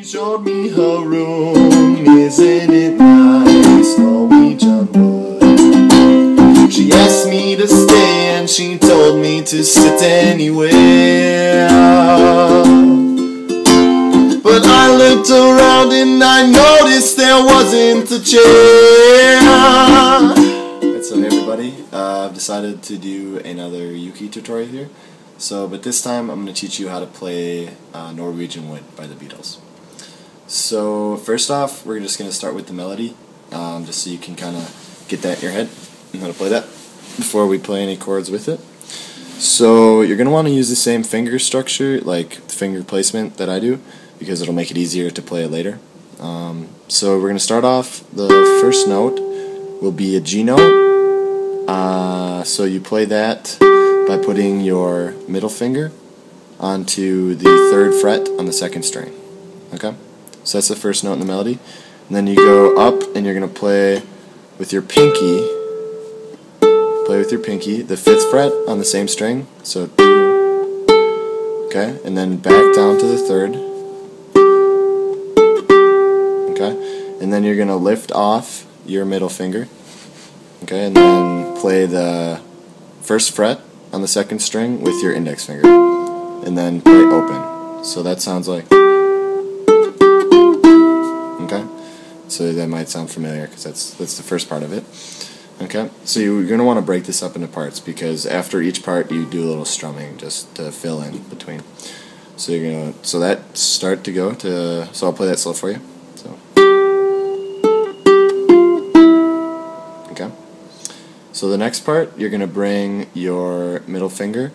showed me her room. Isn't it nice, Norwegian wood? She asked me to stay and she told me to sit anywhere. But I looked around and I noticed there wasn't a chair. Alright, so hey everybody, I've decided to do another ukulele tutorial here. But this time I'm going to teach you how to play Norwegian Wood by the Beatles. So first off, we're just going to start with the melody, just so you can kind of get that in your head and how to play that before we play any chords with it. So you're going to want to use the same finger structure, like finger placement that I do, because it'll make it easier to play it later. So we're going to start off, the first note will be a G note. So you play that by putting your middle finger onto the 3rd fret on the 2nd string. Okay? So that's the first note in the melody. And then you go up and you're going to play with your pinky. Play with your pinky, the 5th fret on the same string. So, okay? And then back down to the 3rd. Okay? And then you're going to lift off your middle finger. Okay? And then play the 1st fret on the 2nd string with your index finger, and then play open. So that sounds like, okay? So that might sound familiar because that's the first part of it. Okay? So you're going to want to break this up into parts, because after each part you do a little strumming just to fill in between. So you're going to, so that start to go to, so I'll play that slow for you. So, okay? So the next part, you're going to bring your middle finger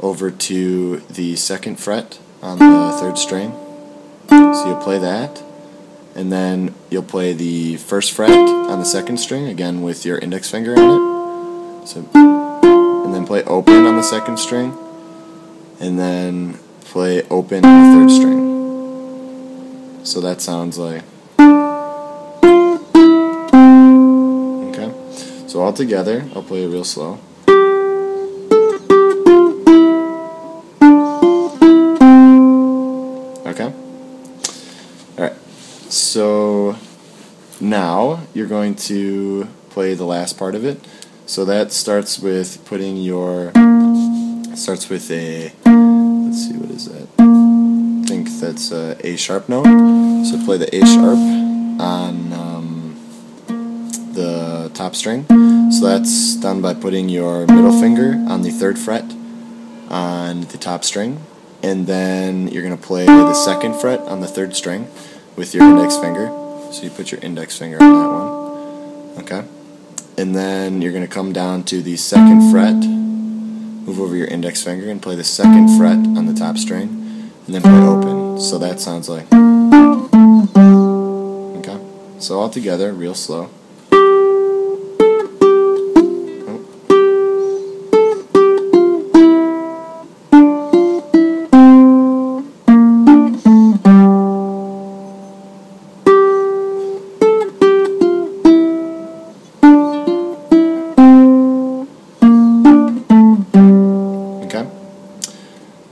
over to the 2nd fret on the 3rd string. So you'll play that, and then you'll play the 1st fret on the 2nd string, again with your index finger on it. So, and then play open on the 2nd string, and then play open on the 3rd string. So that sounds like, so all together, I'll play it real slow. Okay? Alright, so now you're going to play the last part of it. So that starts with putting your, starts with a, let's see, what is that? I think that's a A sharp note. So play the A sharp on the top string. So that's done by putting your middle finger on the 3rd fret on the top string, and then you're going to play the 2nd fret on the 3rd string with your index finger. So you put your index finger on that one. Okay? And then you're going to come down to the 2nd fret, move over your index finger and play the 2nd fret on the top string, and then play open. So that sounds like, okay? So all together, real slow.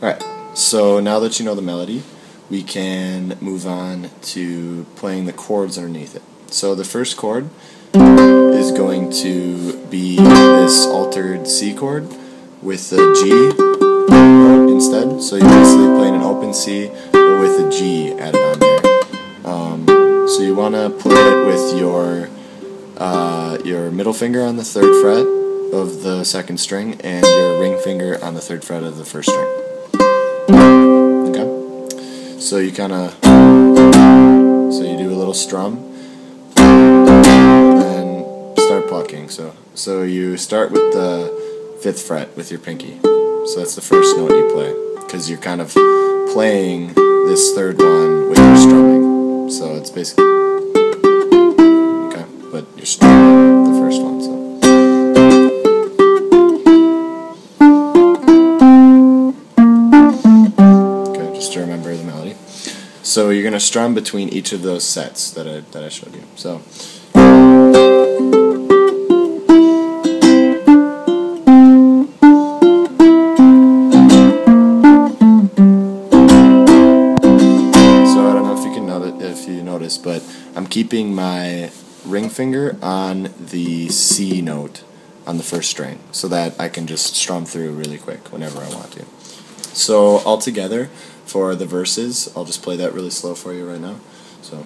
Alright, so now that you know the melody, we can move on to playing the chords underneath it. So the first chord is going to be this altered C chord with a G instead. So you're basically playing an open C but with a G added on there. So you want to play it with your middle finger on the 3rd fret of the 2nd string and your ring finger on the 3rd fret of the 1st string. Okay? So you kind of, so you do a little strum, and then start plucking. So you start with the 5th fret with your pinky. So that's the first note you play, because you're kind of playing this 3rd one with your strumming. So it's basically, okay, but you're strumming the first one, so. So you're going to strum between each of those sets that I showed you. So I don't know if you can if you noticed, but I'm keeping my ring finger on the C note on the first string so that I can just strum through really quick whenever I want to. So all together for the verses, I'll just play that really slow for you right now. So.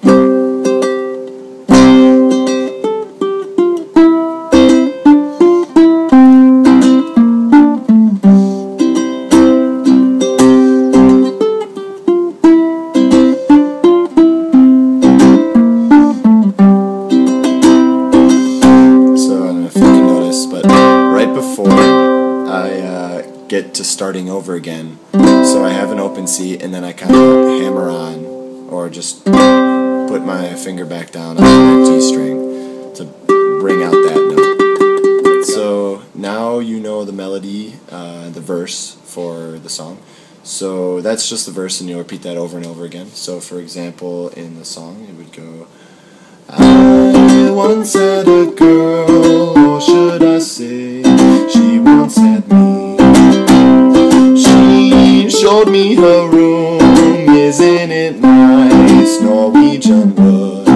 Get to starting over again, so I have an open C and then I kind of hammer on or just put my finger back down on that G string to bring out that note. So now you know the melody, the verse for the song, so that's just the verse and you'll repeat that over and over again. So for example, in the song it would go, I once had a girl, or should I say she once had me. Showed me her room, isn't it nice, Norwegian wood.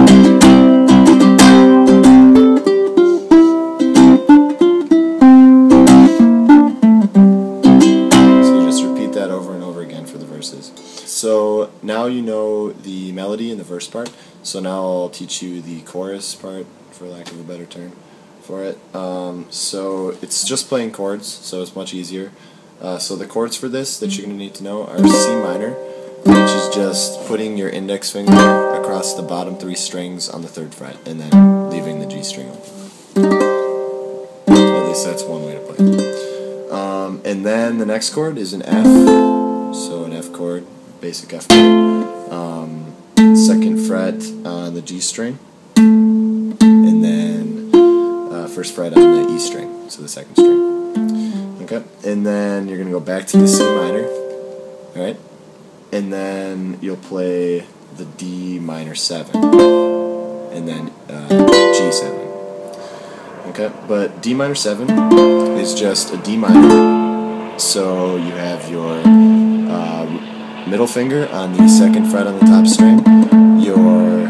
So you just repeat that over and over again for the verses. So now you know the melody and the verse part, so now I'll teach you the chorus part, for lack of a better term for it. So it's just playing chords, so it's much easier. So the chords for this that you're going to need to know are C minor, which is just putting your index finger across the bottom 3 strings on the 3rd fret and then leaving the G string open. At least that's one way to play it. And then the next chord is an F, so an F chord, basic F chord. 2nd fret on the G string, and then 1st fret on the E string, so the 2nd string. Okay, and then you're going to go back to the C minor, alright, and then you'll play the D minor 7, and then G7, okay, but D minor 7 is just a D minor, so you have your middle finger on the 2nd fret on the top string, your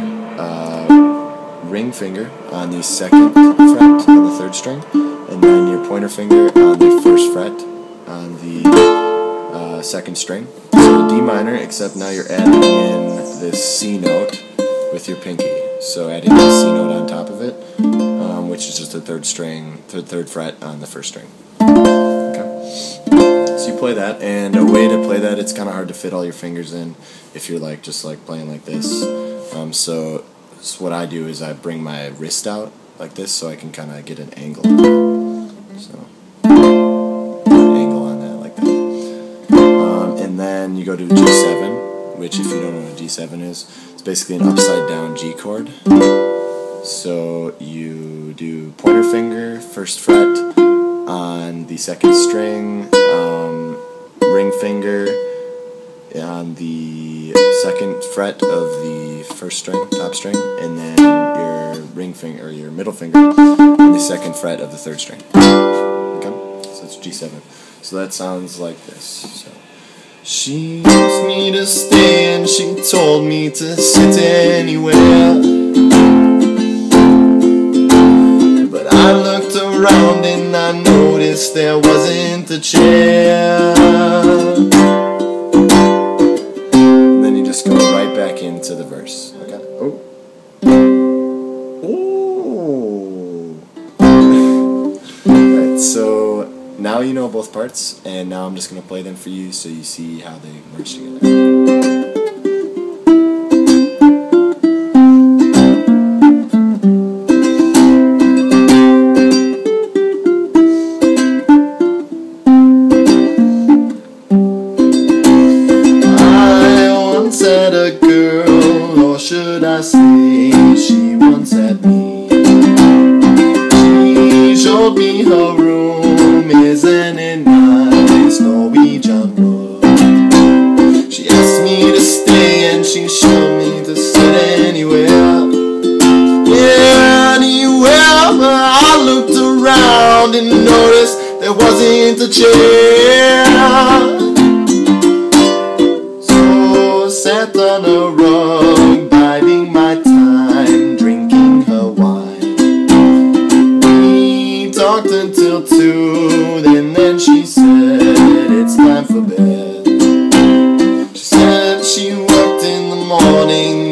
ring finger on the 2nd fret on the 3rd string, and then your pointer finger on the 1st fret on the 2nd string. So D minor, except now you're adding in this C note with your pinky. So adding the C note on top of it, which is just the 3rd string, the 3rd fret on the 1st string. Okay. So you play that, and a way to play that, it's kind of hard to fit all your fingers in if you're just playing like this. So what I do is I bring my wrist out like this so I can kind of get an angle. So, an angle on that like that. And then you go to G7, which if you don't know what a G7 is, it's basically an upside down G chord. So you do pointer finger, 1st fret on the 2nd string, ring finger on the 2nd fret of the 1st string, top string, and then your ring finger, or your middle finger, on the 2nd fret of the 3rd string. Okay, so it's G7. So that sounds like this. So, she asked me to stay and she told me to sit anywhere, but I looked around and I noticed there wasn't a chair. And then you just go right back into the verse. Okay. Oh. Alright, so now you know both parts, and now I'm just going to play them for you so you see how they merge together. Had a girl, or should I say she once had me. She showed me her room, isn't it nice, Norwegian wood. She asked me to stay and she showed me to sit anywhere. Yeah, anywhere, but I looked around and noticed there wasn't a chair. Sat on a rug by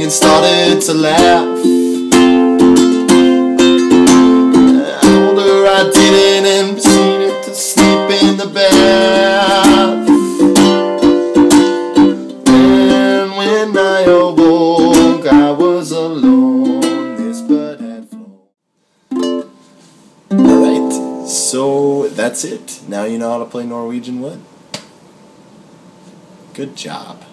and started to laugh. I told her I didn't and proceeded to sleep in the bath. And when I awoke, I was alone. This bird had flown. Alright, so that's it. Now you know how to play Norwegian wood. Good job.